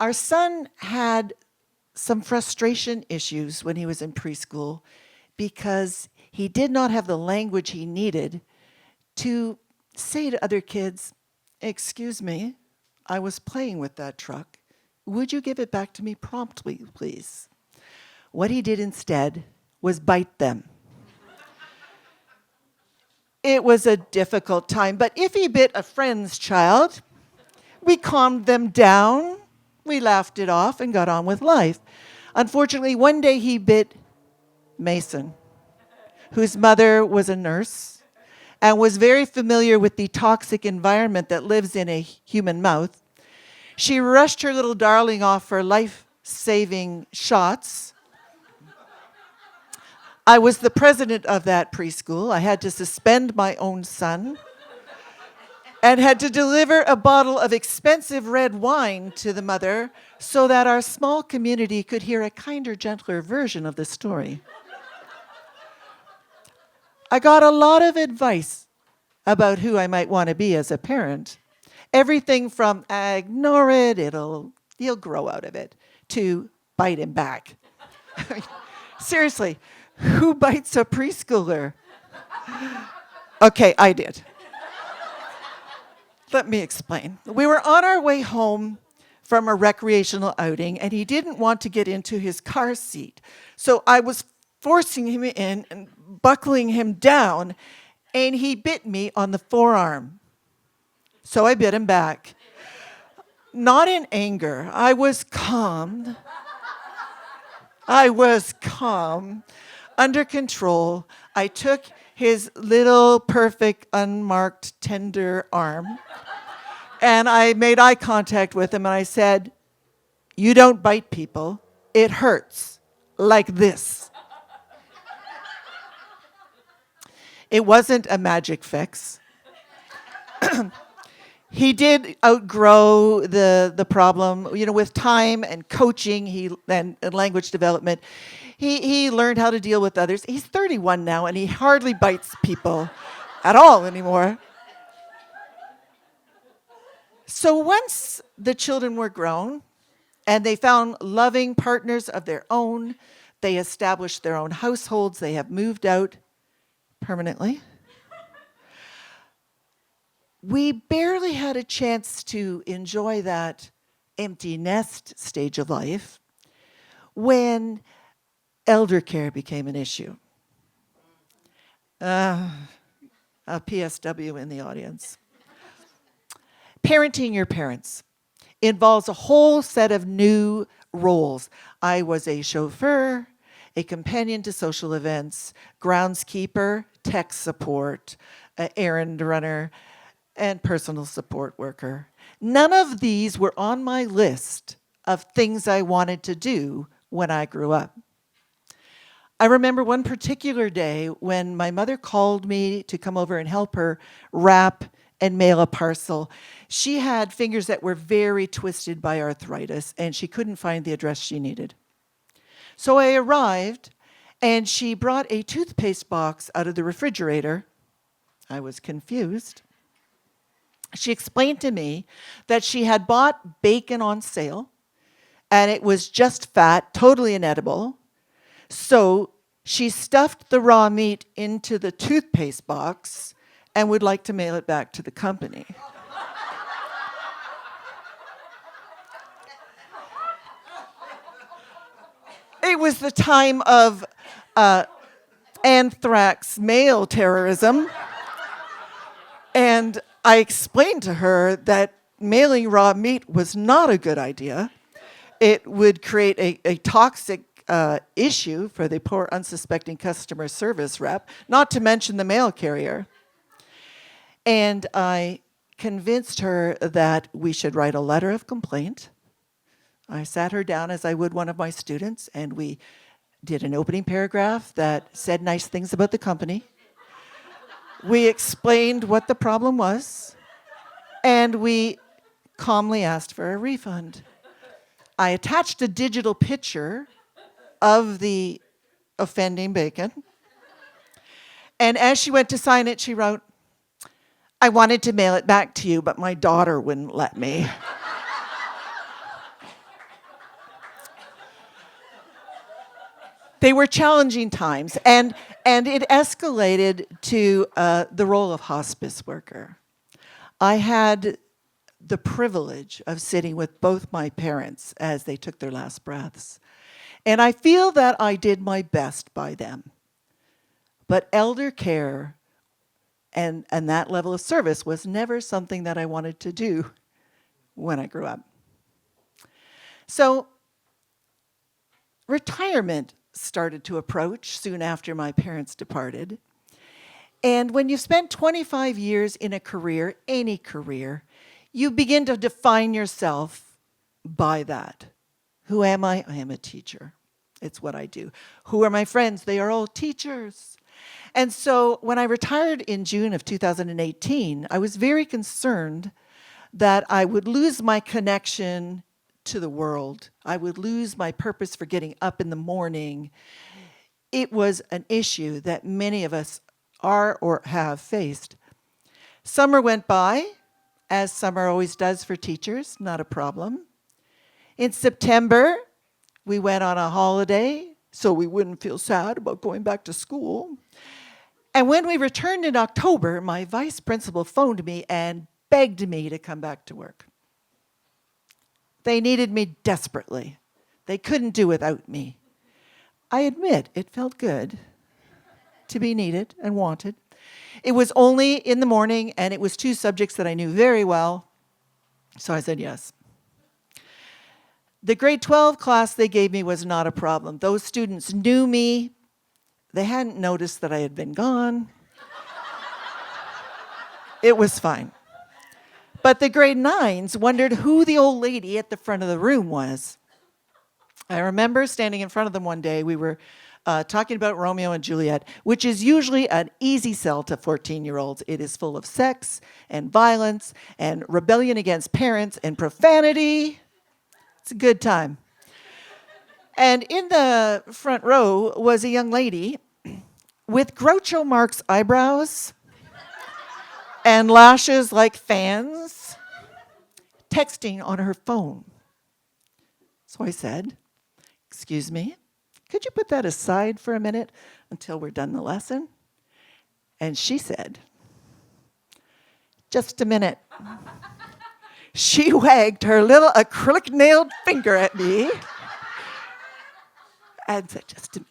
Our son had some frustration issues when he was in preschool because he did not have the language he needed to say to other kids, "Excuse me, I was playing with that truck. Would you give it back to me promptly, please?" What he did instead was bite them. It was a difficult time, but if he bit a friend's child, we calmed them down, we laughed it off, and got on with life. Unfortunately, one day he bit Mason, whose mother was a nurse and was very familiar with the toxic environment that lives in a human mouth. She rushed her little darling off for life-saving shots. I was the president of that preschool. I had to suspend my own son and had to deliver a bottle of expensive red wine to the mother so that our small community could hear a kinder, gentler version of the story. I got a lot of advice about who I might want to be as a parent. Everything from ignore it, you'll grow out of it, to bite him back. Seriously, who bites a preschooler? Okay, I did. Let me explain. We were on our way home from a recreational outing, and he didn't want to get into his car seat. So I was forcing him in and buckling him down, and he bit me on the forearm. So I bit him back. Not in anger. I was calm, under control. I took his little, perfect, unmarked, tender arm, and I made eye contact with him, and I said, "You don't bite people. It hurts. Like this." It wasn't a magic fix. He did outgrow the problem. You know, with time and coaching and language development, he learned how to deal with others. He's 31 now, and he hardly bites people at all anymore. So once the children were grown and they found loving partners of their own, they established their own households, they have moved out permanently. We barely had a chance to enjoy that empty nest stage of life when elder care became an issue. A PSW in the audience. Parenting your parents involves a whole set of new roles. I was a chauffeur, a companion to social events, groundskeeper, tech support, errand runner, and personal support worker. None of these were on my list of things I wanted to do when I grew up. I remember one particular day when my mother called me to come over and help her wrap and mail a parcel. She had fingers that were very twisted by arthritis, and she couldn't find the address she needed. So I arrived, and she brought a toothpaste box out of the refrigerator. I was confused. She explained to me that she had bought bacon on sale, and it was just fat, totally inedible. So she stuffed the raw meat into the toothpaste box and would like to mail it back to the company. It was the time of anthrax mail terrorism, and I explained to her that mailing raw meat was not a good idea. It would create a toxic issue for the poor, unsuspecting customer service rep, not to mention the mail carrier. And I convinced her that we should write a letter of complaint. I sat her down as I would one of my students, and we did an opening paragraph that said nice things about the company. We explained what the problem was, and we calmly asked for a refund. I attached a digital picture of the offending bacon, and as she went to sign it, she wrote, "I wanted to mail it back to you, but my daughter wouldn't let me." They were challenging times, and it escalated to the role of hospice worker. I had the privilege of sitting with both my parents as they took their last breaths. And I feel that I did my best by them. But elder care and that level of service was never something that I wanted to do when I grew up. So retirement started to approach soon after my parents departed. And when you've spent 25 years in a career, any career, you begin to define yourself by that. Who am I? I am a teacher. It's what I do. Who are my friends? They are all teachers. And so when I retired in June of 2018, I was very concerned that I would lose my connection to the world. I would lose my purpose for getting up in the morning. It was an issue that many of us are or have faced. Summer went by, as summer always does for teachers, not a problem. In September, we went on a holiday so we wouldn't feel sad about going back to school. And when we returned in October, my vice principal phoned me and begged me to come back to work. They needed me desperately. They couldn't do without me. I admit it felt good to be needed and wanted. It was only in the morning, and it was two subjects that I knew very well, so I said yes. The grade 12 class they gave me was not a problem. Those students knew me. They hadn't noticed that I had been gone. It was fine. But the grade 9s wondered who the old lady at the front of the room was. I remember standing in front of them one day. We were talking about Romeo and Juliet, which is usually an easy sell to 14-year-olds. It is full of sex and violence and rebellion against parents and profanity. It's a good time. And in the front row was a young lady with Groucho Marx eyebrows and lashes like fans, texting on her phone. So I said, "Excuse me, could you put that aside for a minute until we're done the lesson?" And she said, "Just a minute." She wagged her little acrylic-nailed finger at me and said, "Just a minute."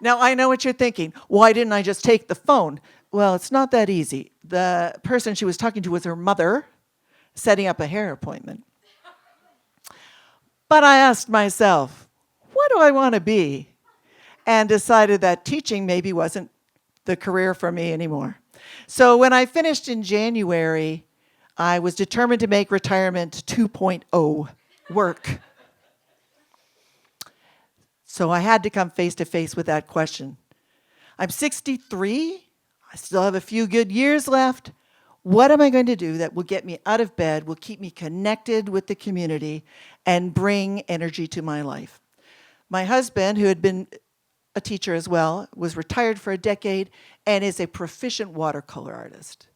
Now, I know what you're thinking. Why didn't I just take the phone? Well, it's not that easy. The person she was talking to was her mother, setting up a hair appointment. But I asked myself, what do I want to be? And decided that teaching maybe wasn't the career for me anymore. So when I finished in January, I was determined to make retirement 2.0 work. So I had to come face to face with that question. I'm 63. I still have a few good years left. What am I going to do that will get me out of bed, will keep me connected with the community, and bring energy to my life? My husband, who had been a teacher as well, was retired for a decade and is a proficient watercolor artist.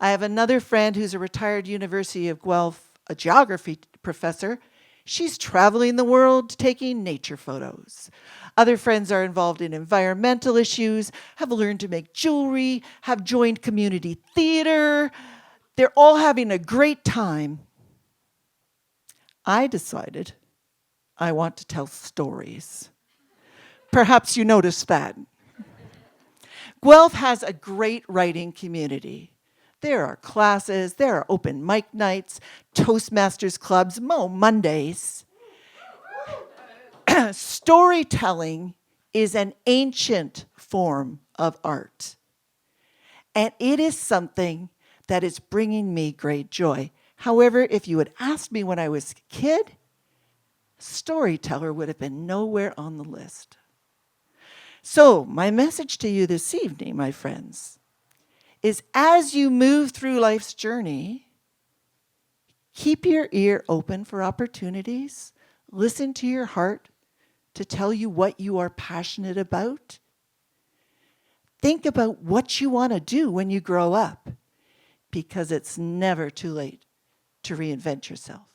I have another friend who's a retired University of Guelph, a geography professor. She's traveling the world taking nature photos. Other friends are involved in environmental issues, have learned to make jewelry, have joined community theater. They're all having a great time. I decided I want to tell stories. Perhaps you noticed that. Guelph has a great writing community. There are classes, there are open mic nights, Toastmasters clubs, MoMondays. Storytelling is an ancient form of art. And it is something that is bringing me great joy. However, if you had asked me when I was a kid, storyteller would have been nowhere on the list. So, my message to you this evening, my friends, is as you move through life's journey, keep your ear open for opportunities. Listen to your heart to tell you what you are passionate about. Think about what you want to do when you grow up, because it's never too late to reinvent yourself.